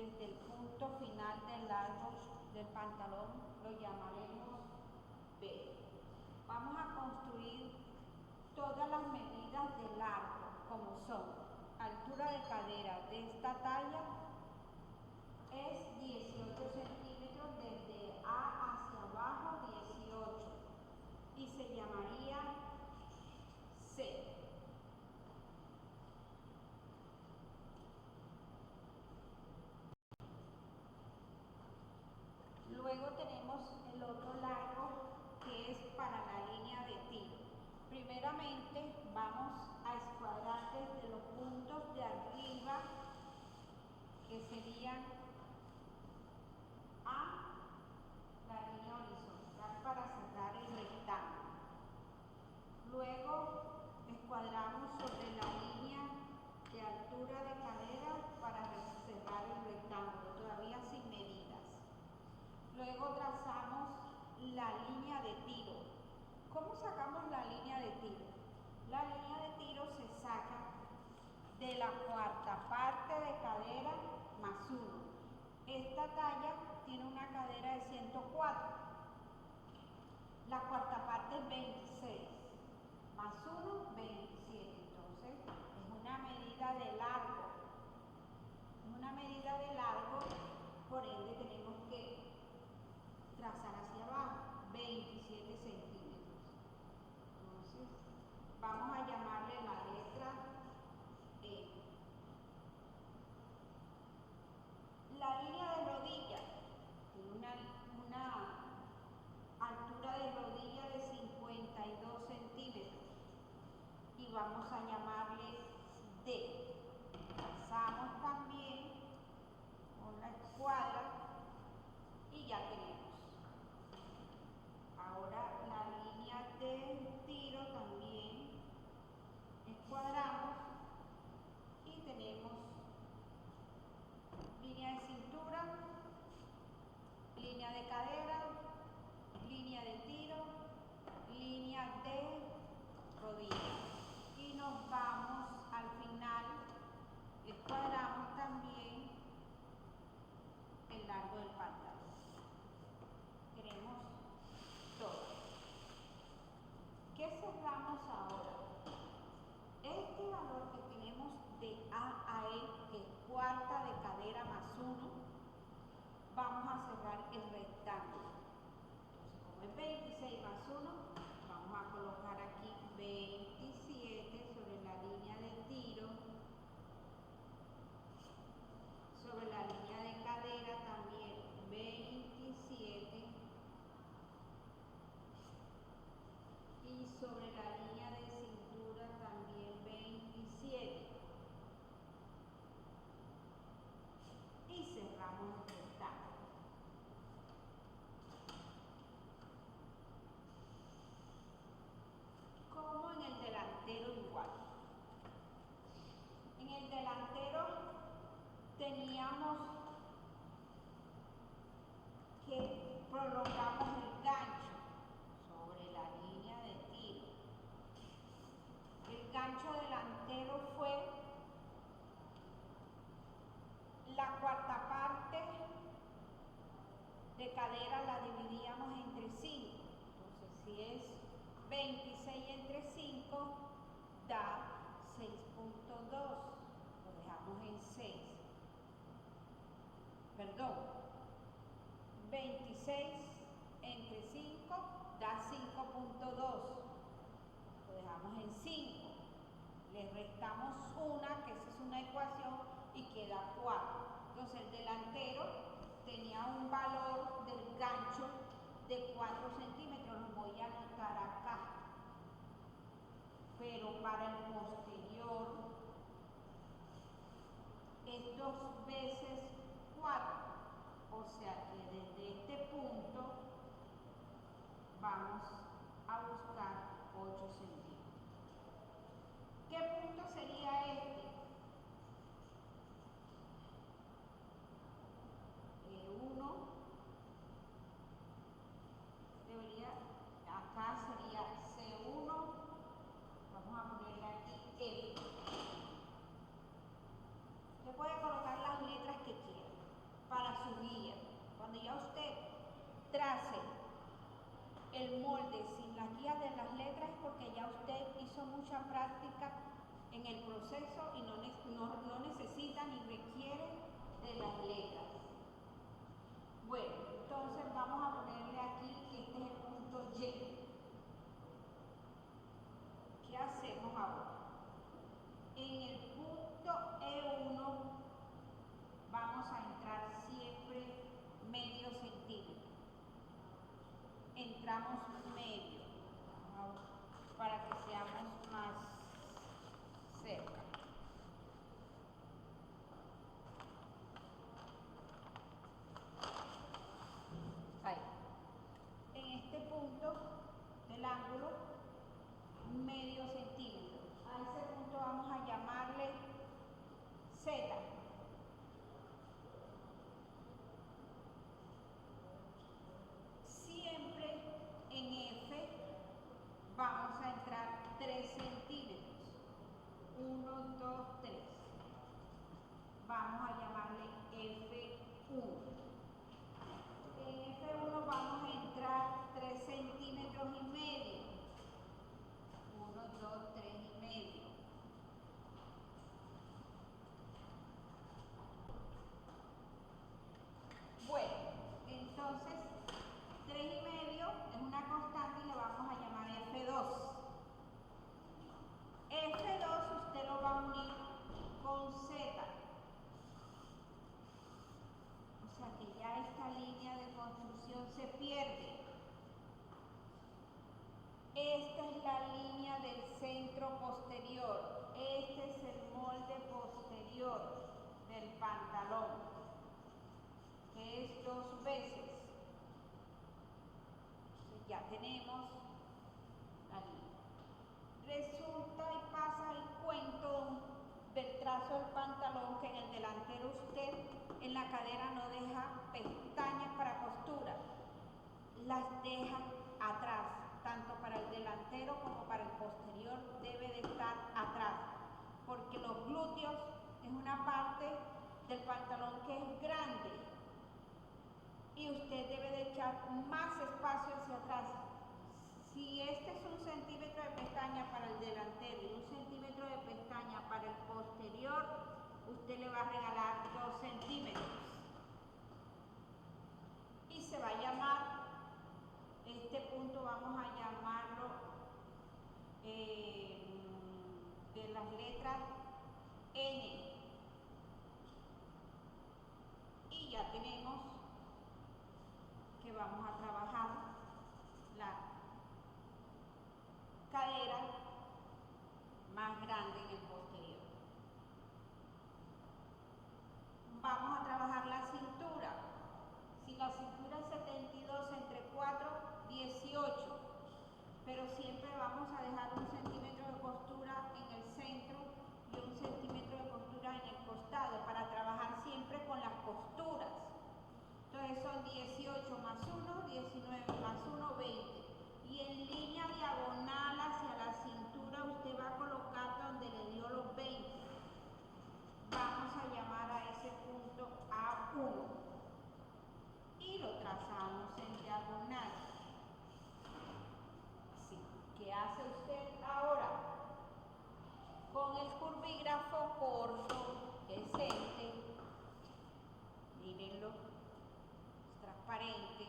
desde el punto final del largo del pantalón lo llamaremos B. Vamos a construir todas las medidas del largo, como son: altura de cadera de esta talla es 18 centímetros, desde A hacia abajo 18, y se llamaría C. Luego tenemos el otro largo, que es para la línea de tiro. Primeramente vamos a escuadrar desde los puntos de arriba, que serían A, la línea horizontal para cerrar el rectángulo. Luego escuadramos sobre la línea de altura de cadera para cerrar el rectángulo, todavía sin medidas. Luego trazamos la línea de tiro. ¿Cómo sacamos la línea de tiro? La línea de tiro se saca de la cuarta parte de cadera más 1. Esta talla tiene una cadera de 104. La cuarta parte es 26. Más 1, 27. Entonces, es una medida de largo. Es una medida de largo, por ende tenemos que trazar hacia abajo, 27 centímetros. Entonces, vamos a llamarle la letra E. La línea de rodilla tiene una altura de rodilla de 52 centímetros y vamos a llamarle D. Trazamos también con la escuadra y ya tenemos. Ahora la línea de tiro también escuadramos y tenemos línea de cintura, línea de cadera, línea de tiro, línea de rodilla. Y nos vamos al final, escuadramos también el largo del pantalón. Tenemos todo. ¿Qué cerramos ahora? Este valor que tenemos de A a E, que es cuarta de cadera más 1, vamos a cerrar el rectángulo. Entonces, como es 26 más 1, vamos a colocar aquí 27 sobre la línea de tiro, sobre la línea de cadera también 27, y sobre la línea de cintura también 27. Y cerramos el rectángulo. Como en el delantero igual. En el delantero teníamos que prolongamos el gancho sobre la línea de tiro. El gancho delantero fue la cuarta parte de cadera, la dividíamos entre 5. Entonces, si es 26 entre 5, da 6.2. Lo dejamos en 6. Perdón. 26 entre 5 da 5.2. Lo dejamos en 5. Le restamos una, que esa es una ecuación, y queda 4. Entonces el delantero tenía un valor del gancho de 4 centímetros. Lo voy a anotar acá. Pero para el posterior es 2 veces 4. O sea que desde este punto vamos a buscar 8 centímetros. ¿Qué punto sería este? E1. Acá sería C1. Vamos a ponerle aquí necesita ni requiere de las letras. Bueno, entonces vamos a ponerle aquí que este es el punto Y. ¿Qué hacemos ahora? En el punto E1 vamos a entrar siempre medio centímetro. Entramos medio para que seamos más cerca. Ahí. En este punto del ángulo, medio centímetro. A ese punto vamos a llamarle Z. Siempre en F vamos a entrar 3 centímetros. 1, 2, 3. Vamos a llamarle F1. En F1 vamos a entrar 3 centímetros y medio. 1, 2, 3 y medio. Bueno, entonces 3 y medio es una constante y le vamos a llamar F2. F2 usted lo va a unir con Z. O sea que ya esta línea de construcción se pierde. Esta es la línea del centro posterior. Este es el molde posterior del pantalón, que es 2 veces. Entonces ya tenemos la línea. Resulta y pasa el cuento del trazo del pantalón que en el delantero usted en la cadera no deja pestañas para costura, las deja atrás, tanto para el delantero como para el posterior debe de estar atrás, porque los glúteos es una parte del pantalón que es grande y usted debe de echar más espacio hacia atrás. Si este es 1 centímetro de pestaña para el delantero y 1 centímetro de pestaña para el posterior, usted le va a regalar 2 centímetros. Y se va a llamar, este punto vamos a llamarlo de las letras N. Y ya tenemos que vamos a trabajar la cadera más grande en el posterior. Vamos a trabajar la cintura. Si la cintura es 72 entre 4, 18. Pero siempre vamos a dejar 1 centímetro de costura en el centro y 1 centímetro de costura en el costado para trabajar siempre con las costuras. Entonces son 18 más 1, 19 más 1, 20. Y en línea diagonal hacia la cintura usted va a colocar donde le dio los 20. Vamos a llamar a ese punto A1. Y lo trazamos en diagonal. Sí. ¿Qué hace usted ahora? Con el curvígrafo corto, que es este, mírenlo, es transparente.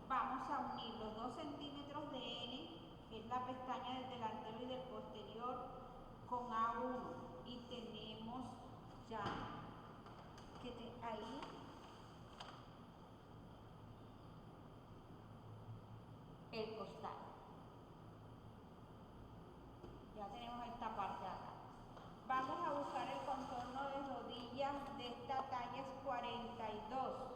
Vamos a unir los 2 centímetros de N, que es la pestaña del delantero y del posterior, con A1. Y tenemos ya que ahí el costado. Ya tenemos esta parte acá. Vamos a buscar el contorno de rodillas de esta talla es 42.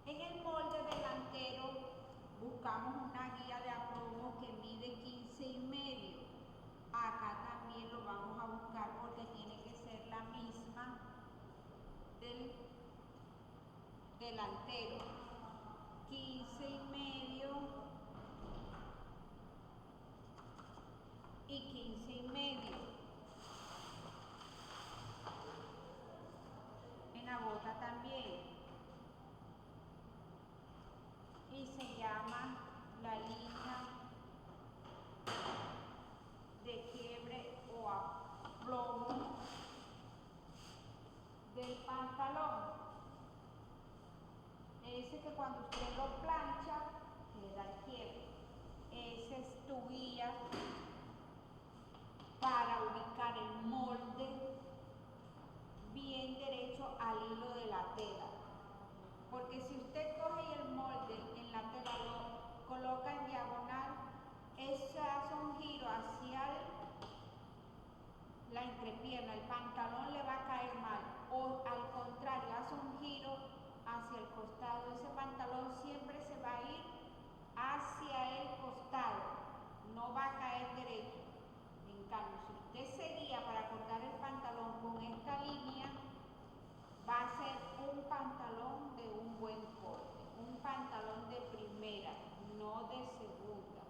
En el molde delantero buscamos una guía de aplomo que mide 15 y medio. Acá también lo vamos a buscar porque tiene que ser la misma del delantero. 15 y medio y 15 y medio. En la bota también. Y se llama la línea de quiebre o aplomo. tu guía para ubicar el molde bien derecho al hilo de la tela. Porque si usted coge el molde en la tela, lo coloca en diagonal, eso hace un giro hacia la entrepierna, el pantalón le va a caer mal, o al contrario, hace un giro hacia el costado, ese pantalón siempre se va a ir hacia el costado, no va a caer derecho. En cambio, si usted se guía para cortar el pantalón con esta línea, va a ser un pantalón de un buen corte, un pantalón de primera, no de segunda.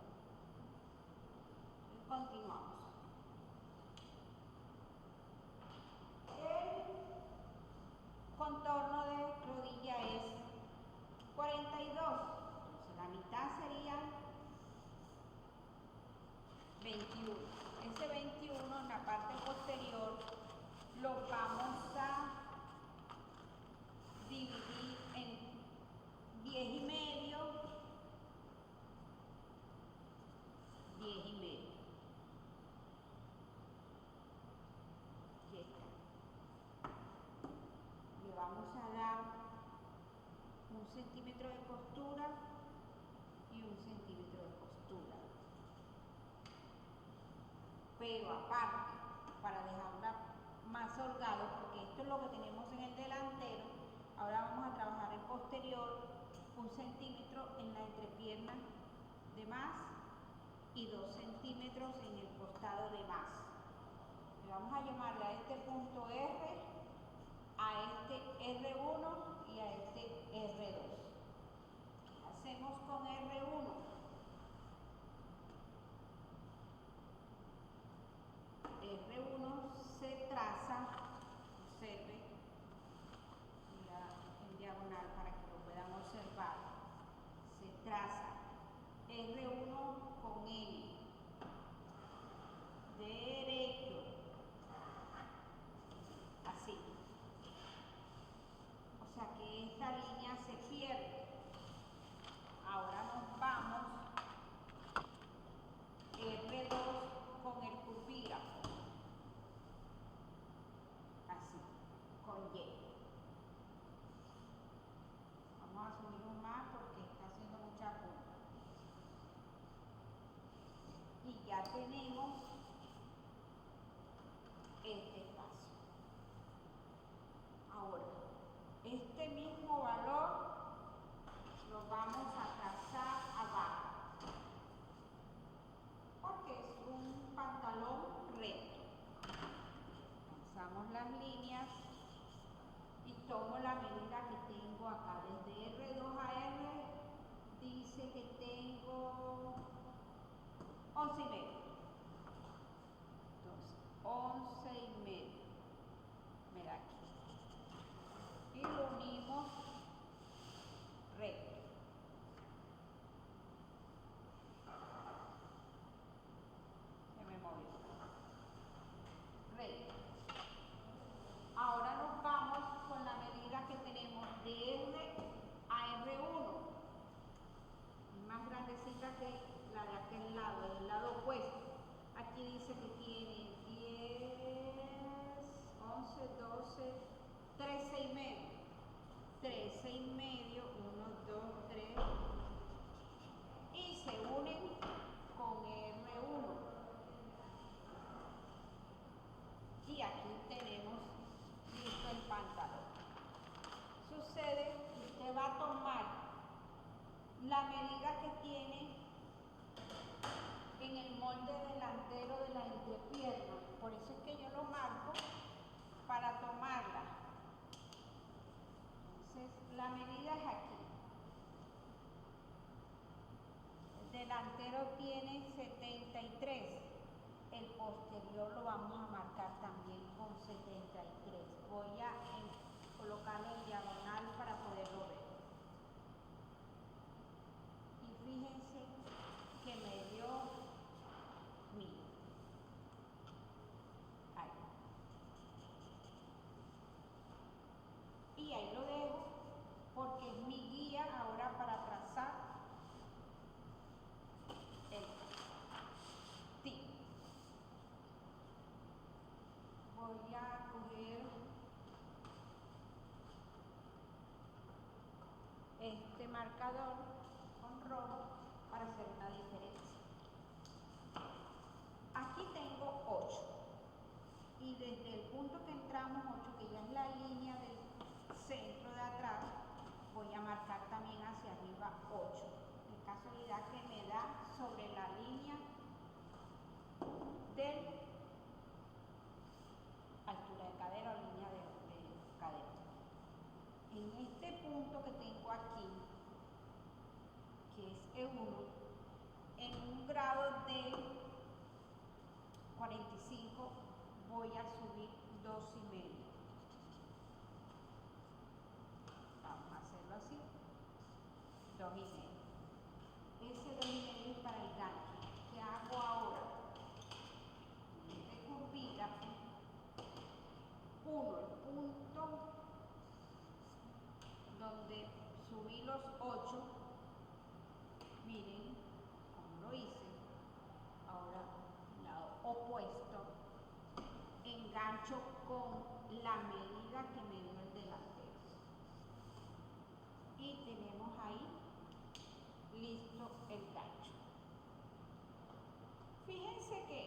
Continuamos. El contorno de rodilla es 42, entonces la mitad sería 21. Ese 21 en la parte posterior lo vamos a dividir en 10 y medio, 10 y medio. Aquí está. Le vamos a dar 1 centímetro de costura y 1 centímetro de costura. Pero aparte, para dejarla más holgado, porque esto es lo que tenemos en el delantero, ahora vamos a trabajar el posterior, 1 centímetro en la entrepierna de más y 2 centímetros en el costado de más. Le vamos a llamarle a este punto R, a este R1 y a este R2. ¿Qué hacemos con R1? R1 se traza, observe, en diagonal para que lo puedan observar, se traza R1 con N, derecho, así. O sea que esta línea se pierde. Ahora nos vamos R2 con el cupígrafo, así, con Y. Vamos a subir un más porque está haciendo mucha punta. Y ya tenemos este espacio. Ahora, este mismo valor lo vamos a trazar abajo, porque es un pantalón recto. Trazamos las líneas y tomo la medida que tengo acá. Desde R2 a R dice que tengo 11 y medio. Entonces, 11 y medio. Me da aquí. Y lo unimos recto. Se me movió. Recto. Ahora nos vamos con la medida que tenemos de R a R1. Es más grandecita que la de aquel lado, del lado opuesto. Aquí dice que tiene 10, 11, 12, 13 y medio. 13 y medio, 1, 2, 3. Y se unen con R1. Y aquí tenemos listo el pantalón. Sucede que usted va a tomar la medida que tiene en el molde delantero de la entrepierna. Por eso es que yo lo marco para tomarla. Entonces, la medida es aquí. El delantero tiene 73. El posterior lo vamos a marcar también con 73. Voy a colocarlo en diagonal para poderlo ver. Y fíjense que me dio 1000. Ahí. Y ahí lo dejo porque es mi guía ahora para trazar el voy a coger este marcador con rojo para hacer una diferencia. Aquí tengo 8 y desde el punto que entramos 8, que ya es la línea del centro de atrás, voy a marcar también hacia arriba 8. De casualidad que me da sobre la línea de altura de cadera o línea de cadera. En este punto que tengo aquí, que es E1, en un grado de 45 voy a subir 2,5. Vamos a hacerlo así, 2,5. Ese 2,5 es para el gancho. ¿Qué hago ahora? De curvita, 1, el punto donde subí los 8, miren cómo lo hice. Ahora, lado opuesto, engancho con la medida que me dio el delantero. Y tenemos ahí listo el gancho. Fíjense que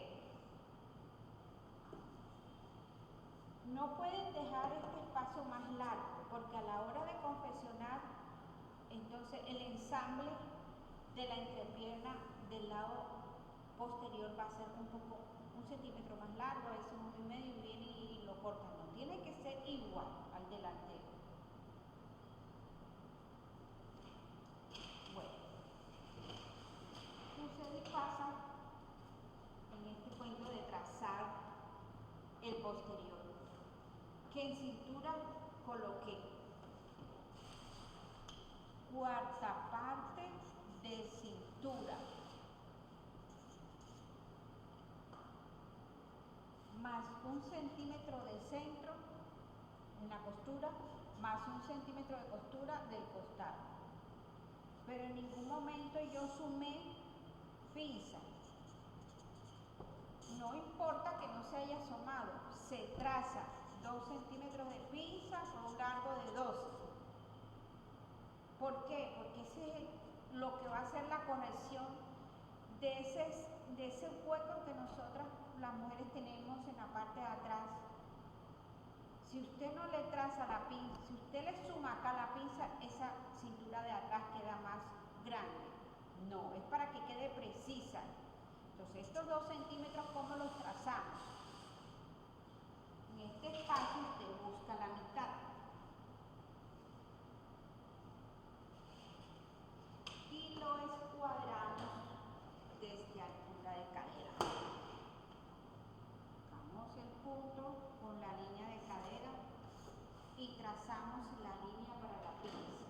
no pueden dejar este espacio más largo, porque a la hora de confeccionar, entonces el ensamble de la entrepierna del lado posterior va a ser un centímetro más largo, a veces 1,5, y viene y lo cortan. No, tiene que ser igual al delantero. Bueno, sucede y pasa en este cuento de trazar el posterior, que en cintura coloqué cuarta parte de cintura más 1 centímetro de centro en la costura, más 1 centímetro de costura del costado. Pero en ningún momento yo sumé pinza. No importa que no se haya asomado, se traza 2 centímetros de pinza por un largo de 12. ¿Por qué? Porque ese es lo que va a hacer la conexión de ese hueco que nosotras las mujeres tenemos en la parte de atrás. Si usted no le traza la pinza, si usted le suma acá la pinza, esa cintura de atrás queda más grande. No, es para que quede precisa. Entonces, estos 2 centímetros, ¿cómo los trazamos? En este espacio usted busca la mitad. Y lo escuadramos desde altura de cadera. Buscamos el punto con la línea de cadera y trazamos la línea para la pinza.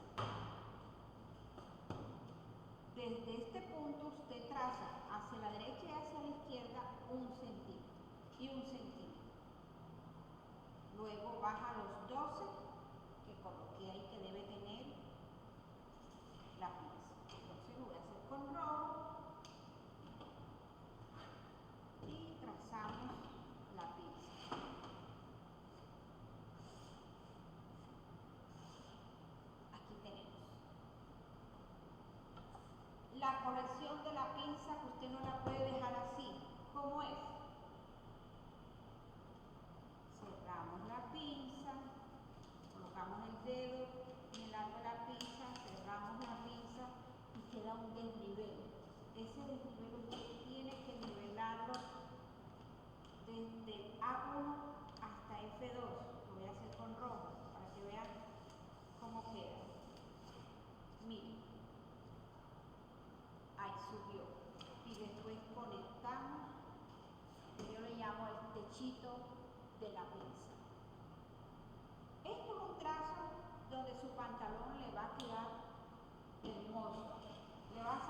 Desde este punto usted traza hacia la derecha y hacia la izquierda 1 centímetro y 1 centímetro. Luego baja los 12 que coloqué ahí, que debe tener la pinza. Entonces lo voy a hacer con rojo y trazamos la pinza. Aquí tenemos la corrección de la pinza, que usted no la puede dejar así. ¿Cómo es? Cerramos la pinza, colocamos el dedo en el largo de la pinza, cerramos la pinza y queda un desnivel. Ese desnivel usted tiene que nivelarlo desde A1 hasta F2. Lo voy a hacer con rojo para que vean cómo queda. Miren, ahí subió. Y después conectamos, que yo le llamo el techito de la pinza. Esto es un trazo donde su pantalón le va a quedar hermoso. Le va a